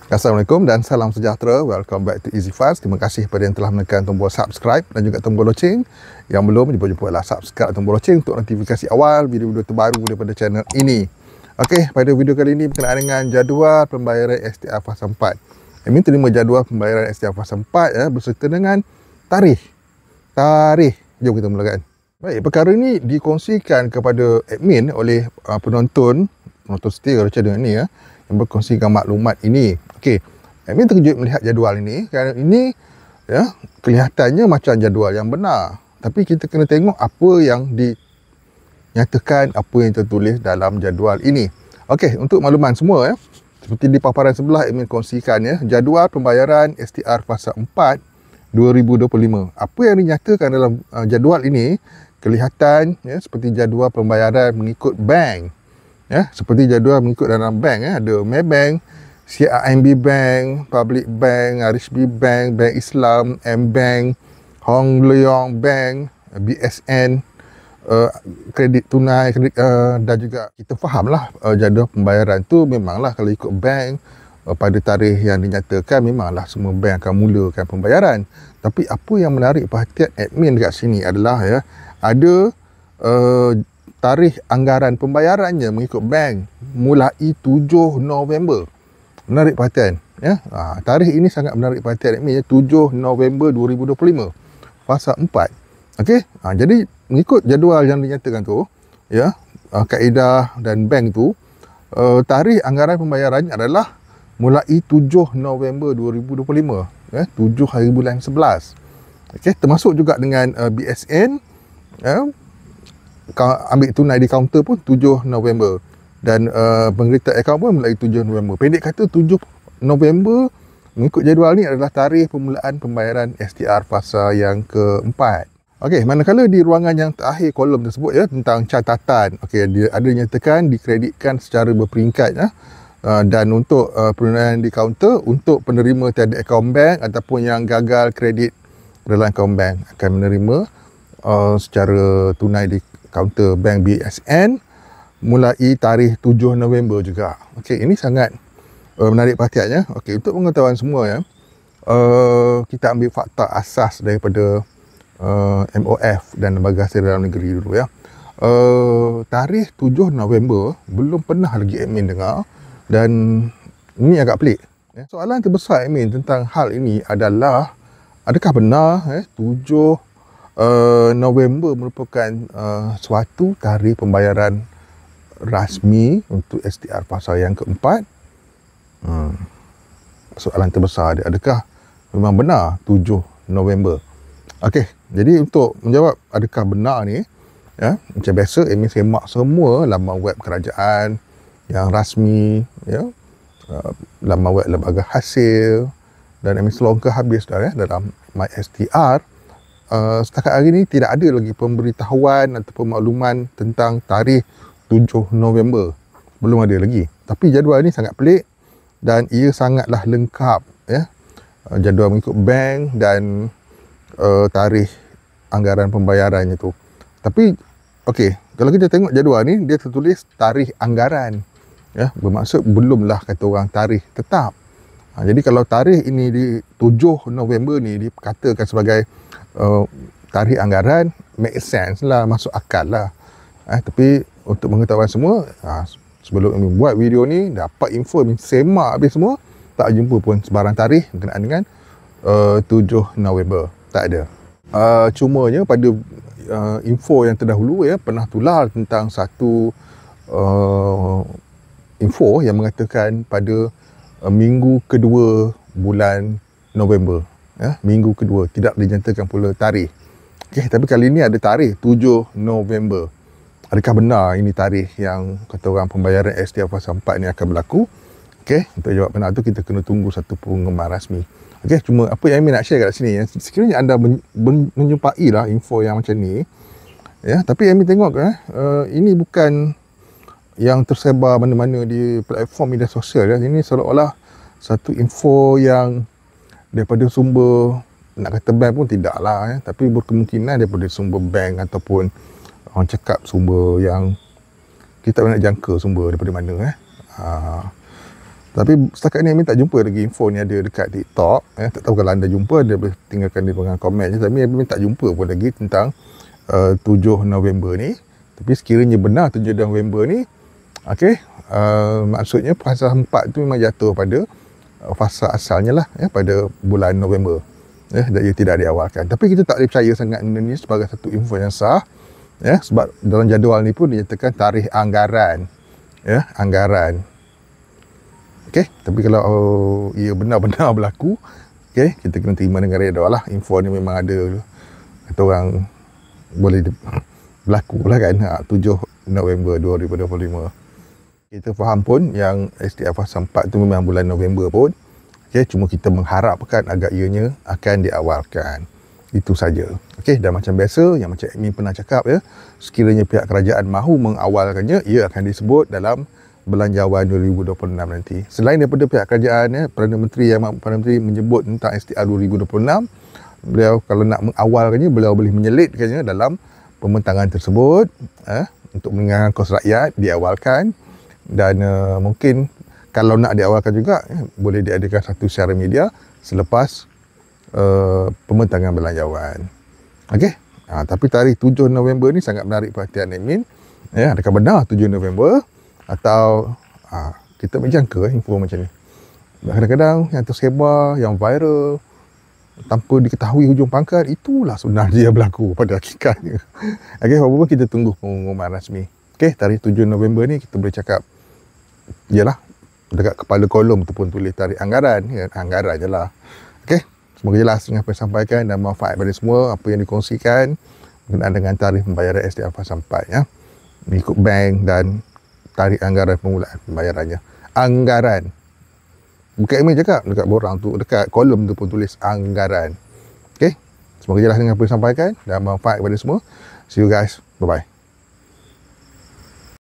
Assalamualaikum dan salam sejahtera. Welcome back to Easy Fast. Terima kasih kepada yang telah menekan tombol subscribe dan juga tombol loceng. Yang belum, jemput-jemputlah subscribe tombol loceng untuk notifikasi awal video-video terbaru daripada channel ini. Okey, pada video kali ini berkenaan dengan jadual pembayaran STR fasa 4. Admin terima jadual pembayaran STR fasa 4 berserta dengan tarikh. Jom kita mulakan. Baik, perkara ini dikongsikan kepada admin oleh penonton setia channel ini yang berkongsikan maklumat ini. Okey, admin terkejut melihat jadual ini kerana ini kelihatannya macam jadual yang benar. Tapi kita kena tengok apa yang dinyatakan, apa yang tertulis dalam jadual ini. Okey, untuk makluman semua seperti di paparan sebelah admin kongsikan jadual pembayaran STR fasa 4 2025. Apa yang dinyatakan dalam jadual ini kelihatan seperti jadual pembayaran mengikut bank. Seperti jadual mengikut dalam bank ada Maybank, CIMB Bank, Public Bank, RHB Bank, Bank Islam, M-Bank, Hong Leong Bank, BSN, kredit tunai, dan juga kita fahamlah jadual pembayaran tu memanglah kalau ikut bank pada tarikh yang dinyatakan memanglah semua bank akan mulakan pembayaran. Tapi apa yang menarik perhatian admin dekat sini adalah ada tarikh anggaran pembayarannya mengikut bank mulai 7 November. Menarik perhatian. Tarikh ini sangat menarik perhatian admin 7 November 2025. Fasa 4. Okey. Jadi mengikut jadual yang dinyatakan tu, kaedah dan bank tu, tarikh anggaran pembayarannya adalah mulai 7 November 2025. 7 hari bulan 11. Okey, termasuk juga dengan BSN ambil tunai di kaunter pun 7 November dan penggeritan akaun pun mulai 7 November. Pendek kata 7 November mengikut jadual ni adalah tarikh permulaan pembayaran STR fasa yang keempat. Okey, manakala di ruangan yang terakhir kolom tersebut tentang catatan, okey, dia ada nyatakan dikreditkan secara berperingkat dan untuk penunaian di kaunter untuk penerima tiada akaun bank ataupun yang gagal kredit dalam akaun bank akan menerima secara tunai di kaunter bank BSN mulai tarikh 7 November juga. Okey, ini sangat menarik perhatiannya. Okey, untuk pengetahuan semua kita ambil fakta asas daripada MOF dan Lembaga Hasil Dalam Negeri dulu tarikh 7 November belum pernah lagi admin dengar dan ini agak pelik. Soalan terbesar admin tentang hal ini adalah adakah benar 7 November merupakan suatu tarikh pembayaran rasmi untuk STR fasa yang keempat? Soalan terbesar dia, adakah memang benar 7 November? Okey, jadi untuk menjawab adakah benar ni, macam biasa admin semak semua laman web kerajaan yang rasmi, laman web lembaga hasil, dan admin selongkar habis dah dalam MySTR. Setakat hari ini tidak ada lagi pemberitahuan ataupun makluman tentang tarikh 7 November. Belum ada lagi. Tapi jadual ini sangat pelik dan ia sangatlah lengkap. Jadual mengikut bank dan tarikh anggaran pembayarannya tu. Tapi okey, kalau kita tengok jadual ni dia tertulis tarikh anggaran. Bermaksud belumlah kata orang tarikh tetap. Jadi kalau tarikh ini di 7 November ni dikatakan sebagai tarikh anggaran, make sense lah, masuk akal lah. Tapi untuk pengetahuan semua, sebelum kami buat video ni, dapat info, semak habis semua, tak jumpa pun sebarang tarikh berkenaan dengan 7 November. Tak ada. Cumanya pada info yang terdahulu pernah tular tentang satu info yang mengatakan pada minggu kedua bulan November. Minggu kedua, tidak dinyatakan pula tarikh. Okey, tapi kali ini ada tarikh 7 November. Adakah benar ini tarikh yang kata orang pembayaran STR fasa 4 ni akan berlaku? Okey, untuk jawab benar tu kita kena tunggu satu pengumuman rasmi. Okey, cuma apa yang saya nak share kat sini, sekiranya anda menjumpai lah info yang macam ni, tapi saya tengok ini bukan yang tersebar mana-mana di platform media sosial. Ini seolah-olah satu info yang daripada sumber, nak kata bank pun tidak lah, tapi berkemungkinan daripada sumber bank ataupun orang cakap sumber yang kita nak jangka sumber daripada mana. Tapi setakat ni Amin tak jumpa lagi info ni ada dekat TikTok. Tak tahu kalau anda jumpa, dia boleh tinggalkan di bawah komen je. Tapi Amin tak jumpa pun lagi tentang 7 November ni. Tapi sekiranya benar 7 November ni, okey, maksudnya fasa 4 tu memang jatuh pada fasa asalnya lah, pada bulan November. Dan ia tidak diawalkan. Tapi kita tak boleh percaya sangat benda ni sebagai satu info yang sah. Sebab dalam jadual ni pun dinyatakan tarikh anggaran. Anggaran. Okey, tapi kalau ia benar-benar berlaku, okey, kita kena terima dengan redha lah. Info ni memang ada, kata orang boleh berlaku lah kan. 7 November 2025. Kita faham pun yang SDR fasa 4 tu memang bulan November pun. Okey, cuma kita mengharapkan agar ianya akan diawalkan. Itu saja. Okey, dan macam biasa yang macam Amin pernah cakap sekiranya pihak kerajaan mahu mengawalkannya, ia akan disebut dalam Belanjawan 2026 nanti. Selain daripada pihak kerajaan, Perdana Menteri menyebut tentang SDR 2026, beliau kalau nak mengawalkannya, beliau boleh menyelitkannya dalam pembentangan tersebut untuk meningkatkan kos rakyat, diawalkan. Dan mungkin kalau nak diawalkan juga, boleh diadakan satu siaran media selepas pembentangan belanjawan. Okey. Tapi tarikh 7 November ni sangat menarik perhatian Amin. Adakah benar 7 November? Atau kita menjangka info macam ni. Kadang-kadang yang tersebar, yang viral tanpa diketahui hujung pangkal, itulah sebenarnya berlaku pada hakikatnya. Okey, apa-apa kita tunggu pengumuman rasmi. Okey, tarikh 7 November ni kita boleh cakap yalah, dekat kepala kolom tu pun tulis tarikh anggaran, anggaran je lah. Okey, semoga jelas dengan apa yang disampaikan dan manfaat pada semua apa yang dikongsikan berkenaan dengan tarikh pembayaran SDR fasa 4 mengikut bank dan tarikh anggaran permulaan pembayarannya. Anggaran. Bukan Amin cakap, dekat borang tu, dekat kolom tu pun tulis anggaran. Okey, semoga jelas dengan apa yang disampaikan dan manfaat kepada semua. See you guys. Bye-bye.